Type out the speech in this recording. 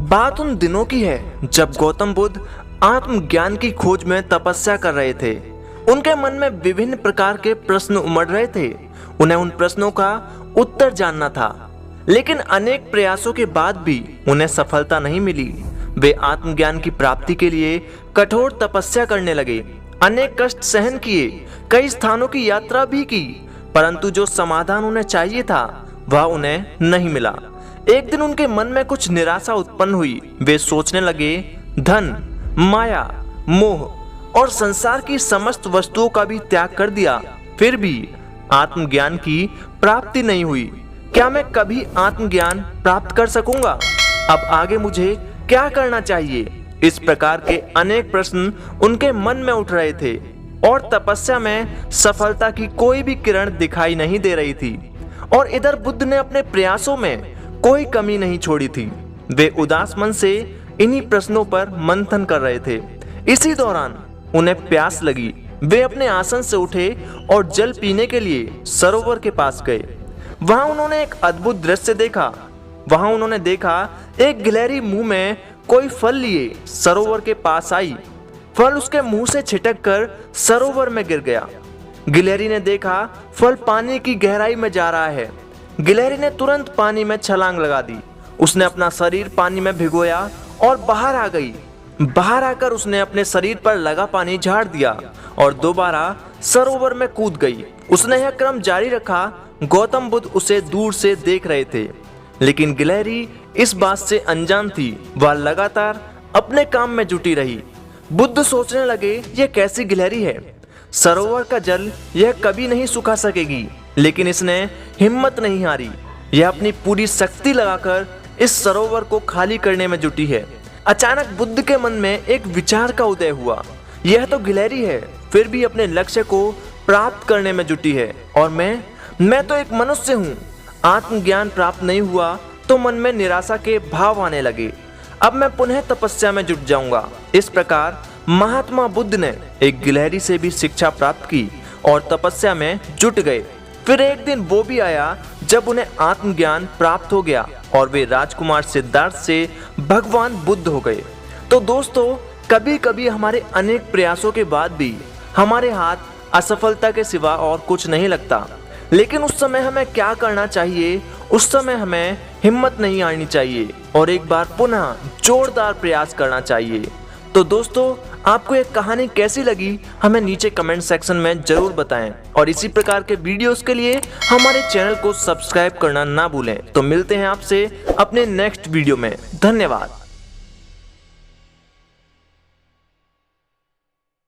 बात उन दिनों की है जब गौतम बुद्ध आत्मज्ञान की खोज में तपस्या कर रहे थे। उनके मन में विभिन्न प्रकार के प्रश्न उमड़ रहे थे। उन्हें उन प्रश्नों का उत्तर जानना था, लेकिन अनेक प्रयासों के बाद भी उन्हें सफलता नहीं मिली। वे आत्मज्ञान की प्राप्ति के लिए कठोर तपस्या करने लगे, अनेक कष्ट सहन किए, कई स्थानों की यात्रा भी की, परंतु जो समाधान उन्हें चाहिए था वह उन्हें नहीं मिला। एक दिन उनके मन में कुछ निराशा उत्पन्न हुई। वे सोचने लगे, धन, माया, मोह और संसार की समस्त वस्तुओं का भी त्याग कर दिया, फिर भी आत्मज्ञान की प्राप्ति नहीं हुई। क्या मैं कभी आत्मज्ञान प्राप्त कर सकूंगा? अब आगे मुझे क्या करना चाहिए? इस प्रकार के अनेक प्रश्न उनके मन में उठ रहे थे और तपस्या में सफलता की कोई भी किरण दिखाई नहीं दे रही थी। और इधर बुद्ध ने अपने प्रयासों में कोई कमी नहीं छोड़ी थी। वे उदास मन से इन्हीं प्रश्नों पर मंथन कर रहे थे। इसी दौरान उन्हें प्यास लगी। वे अपने आसन से उठे और जल पीने के लिए सरोवर के पास गए। वहां उन्होंने एक अद्भुत दृश्य देखा। वहां उन्होंने देखा एक गिलहरी मुंह में कोई फल लिए सरोवर के पास आई। फल उसके मुंह से छिटक कर सरोवर में गिर गया। गिलहरी ने देखा फल पानी की गहराई में जा रहा है। गिलहरी ने तुरंत पानी में छलांग लगा दी। उसने अपना शरीर पानी में भिगोया और बाहर आ गई। बाहर आकर उसने अपने शरीर पर लगा पानी झाड़ दिया और दोबारा सरोवर में कूद गई। उसने यह क्रम जारी रखा। गौतम बुद्ध उसे दूर से देख रहे थे, लेकिन गिलहरी इस बात से अनजान थी। वह लगातार अपने काम में जुटी रही। बुद्ध सोचने लगे, यह कैसी गिलहरी है? सरोवर का जल यह कभी नहीं सुखा सकेगी, लेकिन इसने हिम्मत नहीं हारी। यह अपनी पूरी शक्ति लगाकर इस सरोवर को खाली करने में जुटी है। अचानक बुद्ध के मन में एक विचार का उदय हुआ। यह तो गिलहरी है, फिर भी अपने लक्ष्य को प्राप्त करने में जुटी है, और मैं तो एक मनुष्य हूँ। आत्मज्ञान प्राप्त नहीं हुआ तो मन में निराशा के भाव आने लगे। अब मैं पुनः तपस्या में जुट जाऊंगा। इस प्रकार महात्मा बुद्ध ने एक गिलहरी से भी शिक्षा प्राप्त की और तपस्या में जुट गए। फिर एक दिन वो भी आया जब उन्हें आत्मज्ञान प्राप्त हो गया और वे राजकुमार सिद्धार्थ से भगवान बुद्ध हो गए। तो दोस्तों, कभी कभी हमारे अनेक प्रयासों के बाद भी हमारे हाथ असफलता के सिवा और कुछ नहीं लगता, लेकिन उस समय हमें क्या करना चाहिए? उस समय हमें हिम्मत नहीं हारनी चाहिए और एक बार पुनः जोरदार प्रयास करना चाहिए। तो दोस्तों, आपको ये कहानी कैसी लगी हमें नीचे कमेंट सेक्शन में जरूर बताएं, और इसी प्रकार के वीडियोस के लिए हमारे चैनल को सब्सक्राइब करना ना भूलें। तो मिलते हैं आपसे अपने नेक्स्ट वीडियो में। धन्यवाद।